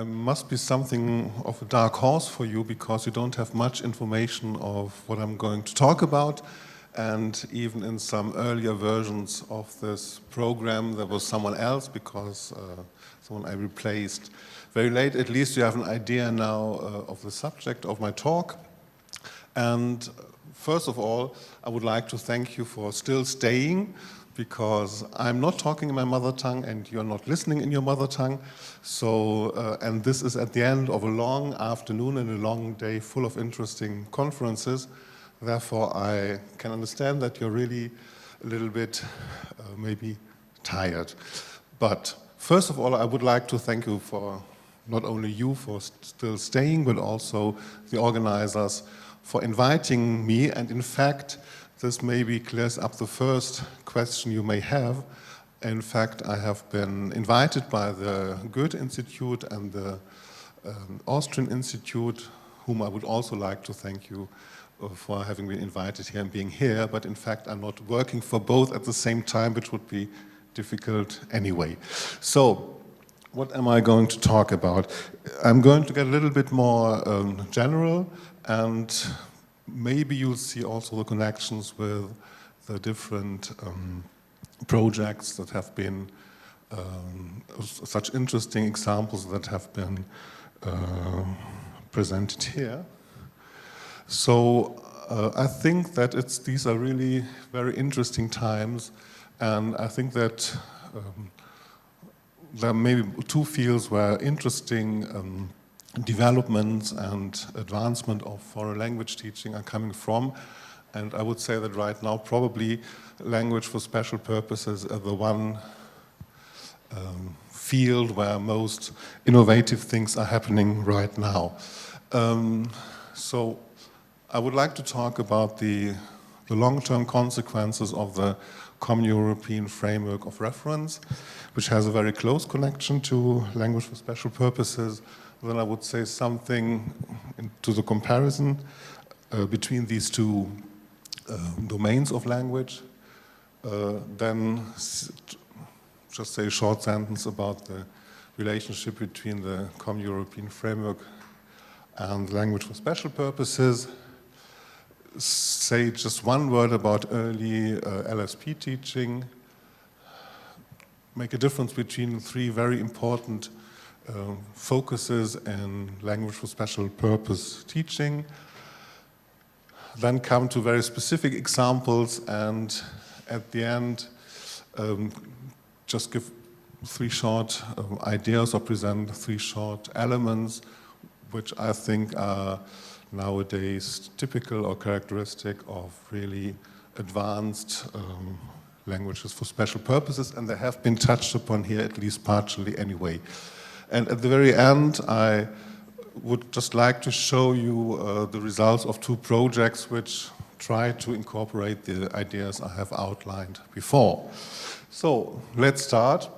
must be something of a dark horse for you because you don't have much information of what I'm going to talk about. And even in some earlier versions of this program, there was someone else because someone I replaced very late. At least you have an idea now of the subject of my talk. And first of all, I would like to thank you for still staying, because I'm not talking in my mother tongue and you're not listening in your mother tongue. So, and this is at the end of a long afternoon and a long day full of interesting conferences. Therefore, I can understand that you're really a little bit maybe tired. But first of all, I would like to thank you for, not only you for still staying, but also the organizers for inviting me. And in fact, this maybe clears up the first question you may have. In fact, I have been invited by the Goethe Institute and the Austrian Institute, whom I would also like to thank you for having been invited here and being here. But in fact, I'm not working for both at the same time, which would be difficult anyway. So, what am I going to talk about? I'm going to get a little bit more general, and maybe you'll see also the connections with the different projects that have been such interesting examples that have been presented here. So I think that these are really very interesting times, and I think that there are maybe two fields where interesting developments and advancement of foreign language teaching are coming from. And I would say that right now probably language for special purposes are the one field where most innovative things are happening right now. So I would like to talk about the long-term consequences of the Common European Framework of Reference, which has a very close connection to language for special purposes. Then I would say something to the comparison between these two domains of language. Then just say a short sentence about the relationship between the Common European Framework and language for special purposes. Say just one word about early LSP teaching. Make a difference between three very important focuses in language for special purpose teaching. Then come to very specific examples, and at the end just give three short ideas or present three short elements which I think are nowadays typical or characteristic of really advanced languages for special purposes, and they have been touched upon here at least partially anyway. And at the very end, I would just like to show you the results of two projects which try to incorporate the ideas I have outlined before. So let's start.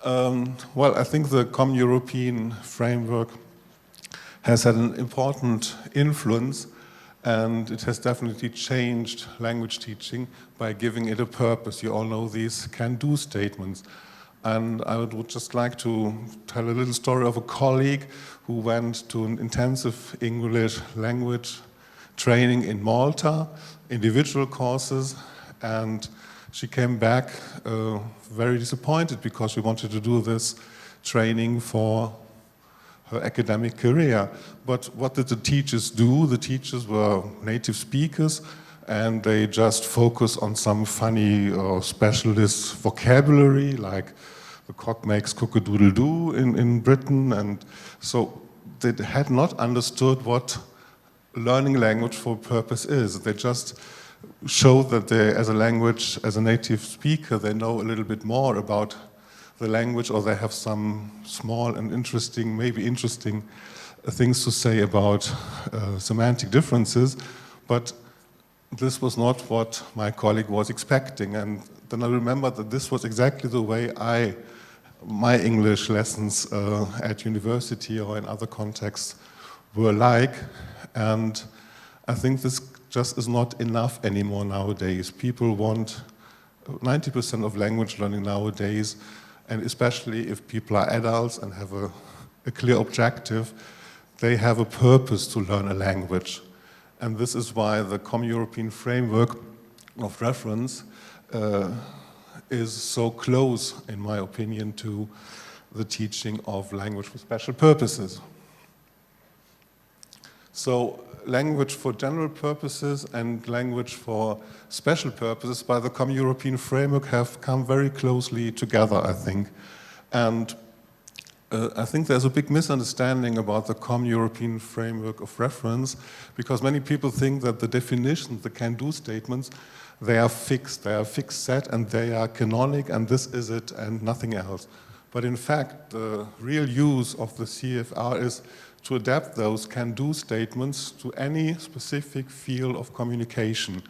Well, I think the Common European Framework has had an important influence, and it has definitely changed language teaching by giving it a purpose. You all know these can-do statements. And I would just like to tell a little story of a colleague who went to an intensive English language training in Malta, individual courses, and she came back very disappointed because she wanted to do this training for her academic career. But what did the teachers do? The teachers were native speakers, and they just focus on some funny or specialist vocabulary, like the cock makes cock-a-doodle-doo in Britain. And so they had not understood what learning language for purpose is. They just show that they, as a language, as a native speaker, they know a little bit more about the language, or they have some small and interesting, maybe interesting things to say about semantic differences. But this was not what my colleague was expecting. And then I remember that this was exactly the way my English lessons at university or in other contexts were like. And I think this just is not enough anymore nowadays. People want 90% of language learning nowadays, and especially if people are adults and have a a clear objective. They have a purpose to learn a language. And this is why the Common European Framework of Reference is so close, in my opinion, to the teaching of language for special purposes. So language for general purposes and language for special purposes by the Common European Framework have come very closely together, I think. And I think there's a big misunderstanding about the Common European Framework of Reference, because many people think that the definitions, the can-do statements, they are fixed set, and they are canonic, and this is it, and nothing else. But in fact, the real use of the CEFR is to adapt those can-do statements to any specific field of communication.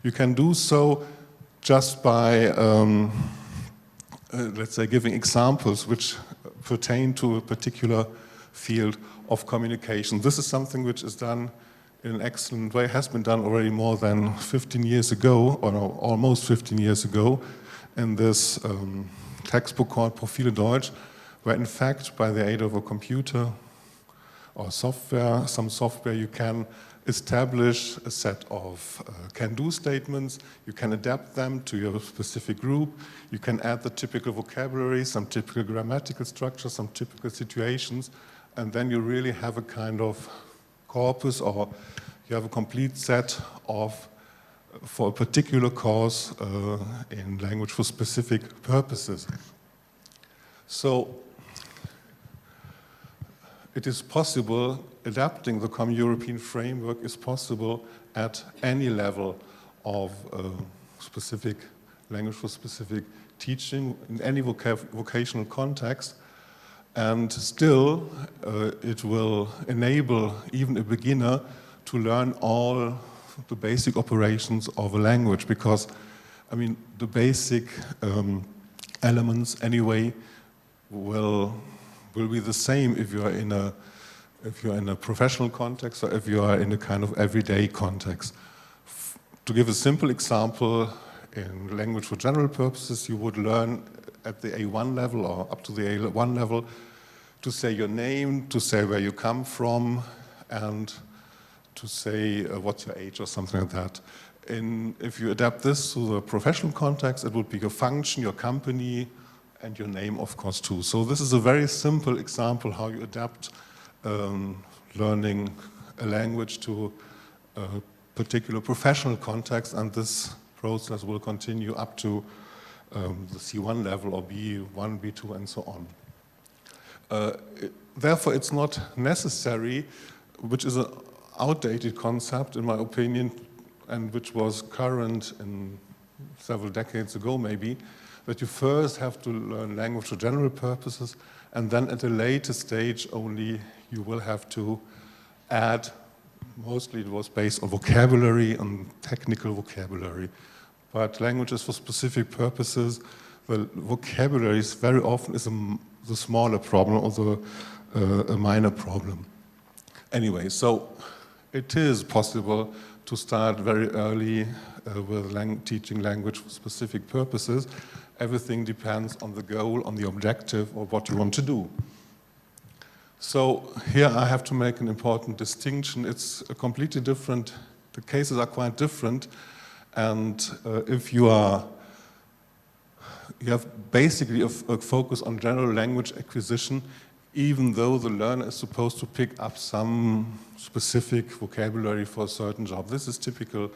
You can do so just by, let's say, giving examples which pertain to a particular field of communication. This is something which is done in an excellent way, has been done already more than 15 years ago, or no, almost 15 years ago, in this textbook called Profile Deutsch, where in fact, by the aid of a computer or software, some software, you can establish a set of can-do statements, you can adapt them to your specific group, you can add the typical vocabulary, some typical grammatical structure, some typical situations, and then you really have a kind of corpus, or you have a complete set of, for a particular course in language for specific purposes. So it is possible, adapting the Common European Framework is possible at any level of specific language for specific teaching, in any vocational context, and still it will enable even a beginner to learn all the basic operations of a language, because, I mean, the basic elements anyway will be the same if you're in a professional context or if you are in a kind of everyday context. To give a simple example, in language for general purposes, you would learn at the A1 level or up to the A1 level to say your name, to say where you come from, and to say what's your age or something like that. If you adapt this to the professional context, it would be your function, your company, and your name, of course, too. So this is a very simple example how you adapt learning a language to a particular professional context, and this process will continue up to the C1 level or B1, B2, and so on. Therefore, it's not necessary, which is an outdated concept, in my opinion, and which was current in several decades ago, maybe, that you first have to learn language for general purposes, and then at a later stage only you will have to add, mostly it was based on vocabulary, on technical vocabulary. But languages for specific purposes, the vocabulary is very often is the smaller problem or a minor problem. Anyway, so it is possible to start very early with teaching language for specific purposes. Everything depends on the goal, on the objective, or what you want to do. So here I have to make an important distinction. It's a completely different, the cases are quite different, and if you have basically a focus on general language acquisition, even though the learner is supposed to pick up some specific vocabulary for a certain job. This is typical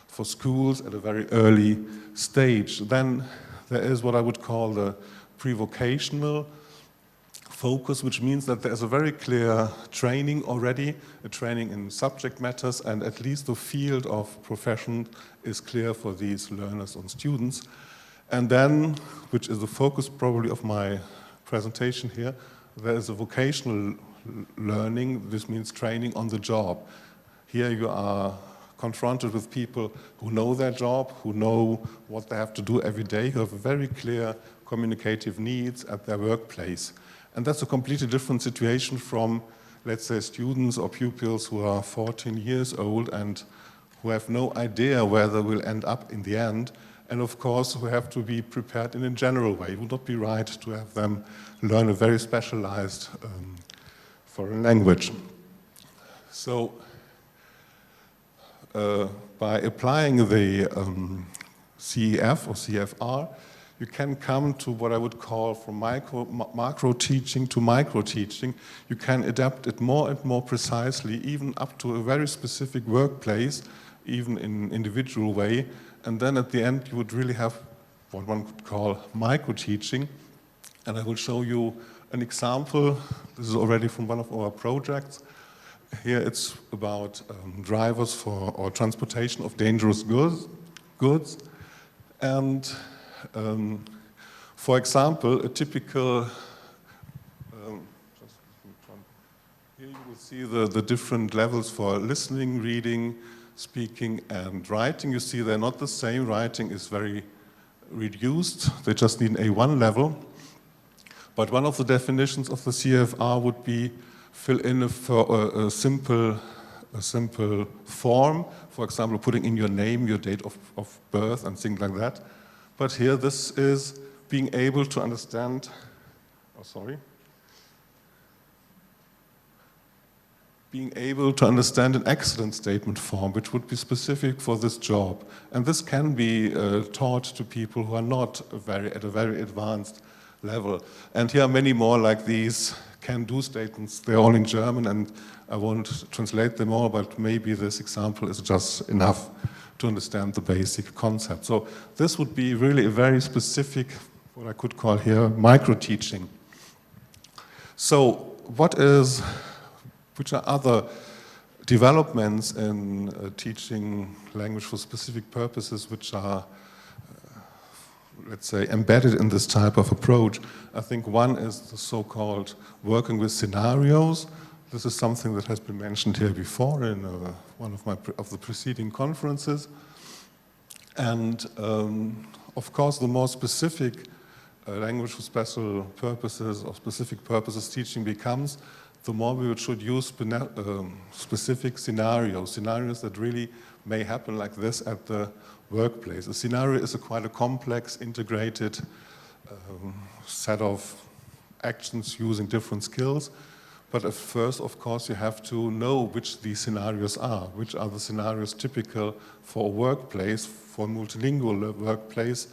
for schools at a very early stage. Then there is what I would call the pre-vocational focus, which means that there's a very clear training already, a training in subject matters, and at least the field of profession is clear for these learners and students. And then, which is the focus probably of my presentation here, there is a vocational learning. This means training on the job. Here you are confronted with people who know their job, who know what they have to do every day, who have very clear communicative needs at their workplace. And that's a completely different situation from, let's say, students or pupils who are 14 years old and who have no idea where they will end up in the end, and of course who have to be prepared in a general way. It would not be right to have them learn a very specialized foreign language. So by applying the CEF or CFR, you can come to what I would call from macro teaching to micro teaching. You can adapt it more and more precisely, even up to a very specific workplace, even in individual way. And then at the end, you would really have what one could call micro teaching. And I will show you an example. This is already from one of our projects. Here it's about drivers for or transportation of dangerous goods. And for example, a typical, here you will see the different levels for listening, reading, speaking, and writing. You see they're not the same. Writing is very reduced. They just need an A1 level. But one of the definitions of the CFR would be fill in a simple form, for example, putting in your name, your date of birth, and things like that. But here, this is being able to understand, being able to understand an accident statement form, which would be specific for this job. And this can be taught to people who are not at a very advanced level. And here are many more like these can-do statements. They're all in German, and I won't translate them all, but maybe this example is just enough to understand the basic concept. So this would be really a very specific, what I could call here, micro-teaching. So which are other developments in teaching language for specific purposes which are let's say, embedded in this type of approach? I think one is the so-called working with scenarios. This is something that has been mentioned here before in one of the preceding conferences. And of course, the more specific language for special purposes or specific purposes teaching becomes, the more we should use specific scenarios that really may happen like this at the workplace. A scenario is quite a complex, integrated set of actions using different skills. But at first, of course, you have to know which these scenarios are. Which are the scenarios typical for a workplace, for a multilingual workplace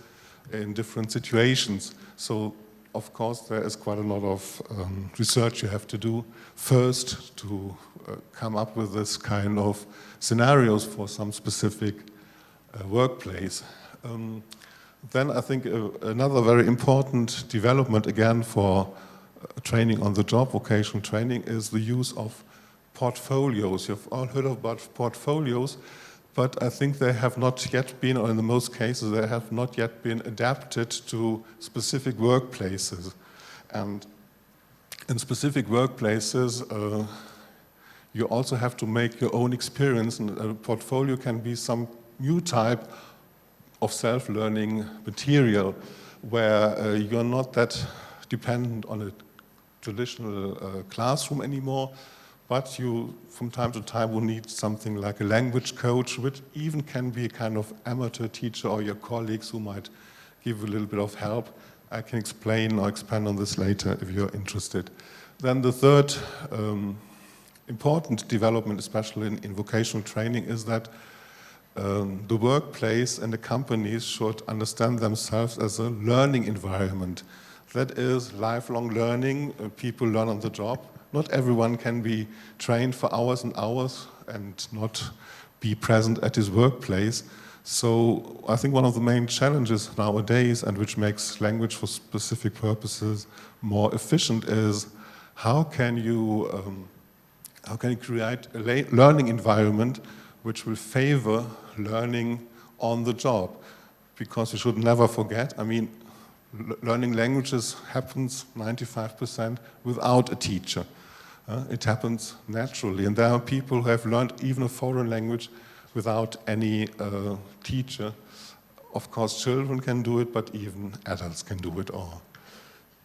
in different situations. So, of course, there is quite a lot of research you have to do first to come up with this kind of scenarios for some specific workplace. Then I think another very important development again for training on the job, vocational training, is the use of portfolios. You've all heard about portfolios, but I think they have not yet been, or in the most cases, they have not yet been adapted to specific workplaces. And in specific workplaces, you also have to make your own experience, and a portfolio can be some new type of self-learning material where you're not that dependent on a traditional classroom anymore, but you, from time to time, will need something like a language coach, which even can be a kind of amateur teacher or your colleagues who might give you a little bit of help. I can explain or expand on this later if you're interested. Then the third important development, especially in vocational training, is that the workplace and the companies should understand themselves as a learning environment. That is lifelong learning. People learn on the job. Not everyone can be trained for hours and hours and not be present at his workplace. So I think one of the main challenges nowadays, and which makes language for specific purposes more efficient, is how can you create a learning environment which will favor learning on the job? Because you should never forget, I mean, learning languages happens 95% without a teacher. It happens naturally, and there are people who have learned even a foreign language without any teacher. Of course, children can do it, but even adults can do it all.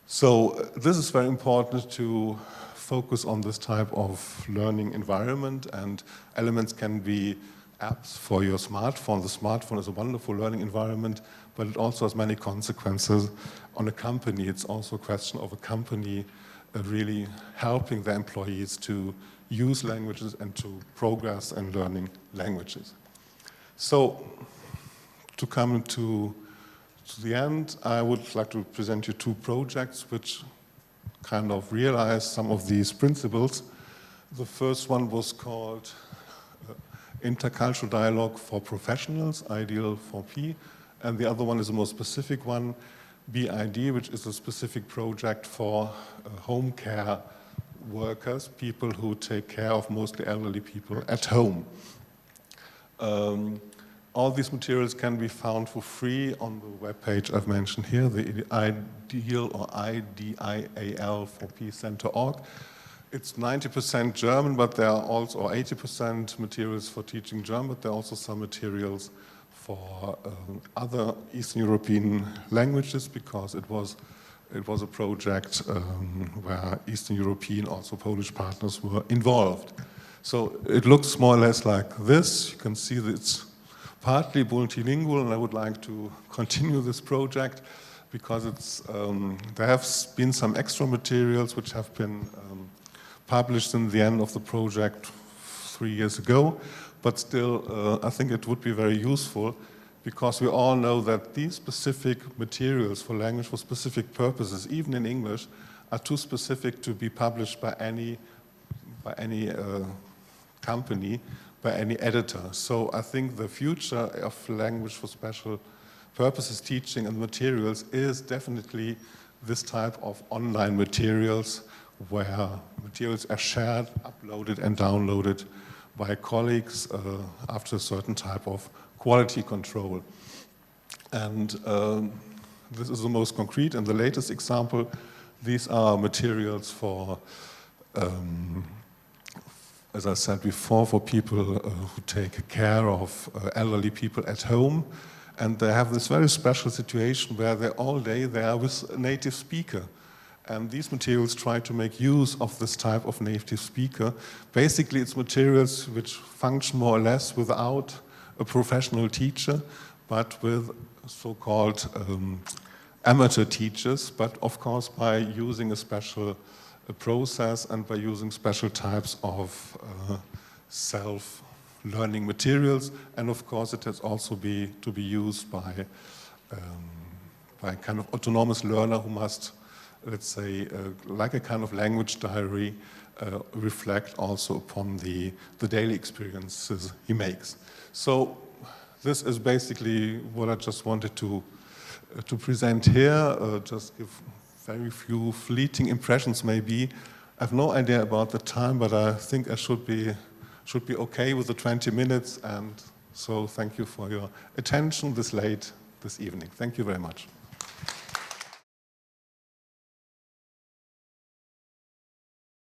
So this is very important to focus on this type of learning environment, and elements can be apps for your smartphone. The smartphone is a wonderful learning environment, but it also has many consequences on a company. It's also a question of a company really helping the employees to use languages and to progress in learning languages. So, to come to the end, I would like to present you two projects which kind of realize some of these principles. The first one was called Intercultural Dialogue for Professionals, Ideal 4P, and the other one is a more specific one, BID, which is a specific project for home care workers, people who take care of mostly elderly people at home. All these materials can be found for free on the webpage I've mentioned here, the Ideal or IDIAL 4P Center.org. It's 90% German, but there are also, or 80% materials for teaching German, but there are also some materials for other Eastern European languages, because it was a project where Eastern European, also Polish partners were involved. So it looks more or less like this. You can see that it's partly multilingual, and I would like to continue this project because it's, there have been some extra materials which have been published in the end of the project 3 years ago, but still I think it would be very useful, because we all know that these specific materials for language for specific purposes, even in English, are too specific to be published by any company, by any editor. So I think the future of language for special purposes teaching and materials is definitely this type of online materials, where materials are shared, uploaded and downloaded by colleagues after a certain type of quality control. And this is the most concrete and the latest example. These are materials for, as I said before, for people who take care of elderly people at home. And they have this very special situation where they're all day there with a native speaker. And these materials try to make use of this type of native speaker. Basically, it's materials which function more or less without a professional teacher, but with so-called amateur teachers, but of course by using a special process and by using special types of self-learning materials. And of course it has also to be used by a kind of autonomous learner who must, let's say, like a kind of language diary, reflect also upon the daily experiences he makes. So this is basically what I just wanted to present here, just give very few fleeting impressions maybe. I have no idea about the time, but I think I should be okay with the 20 minutes, and so thank you for your attention this late this evening. Thank you very much.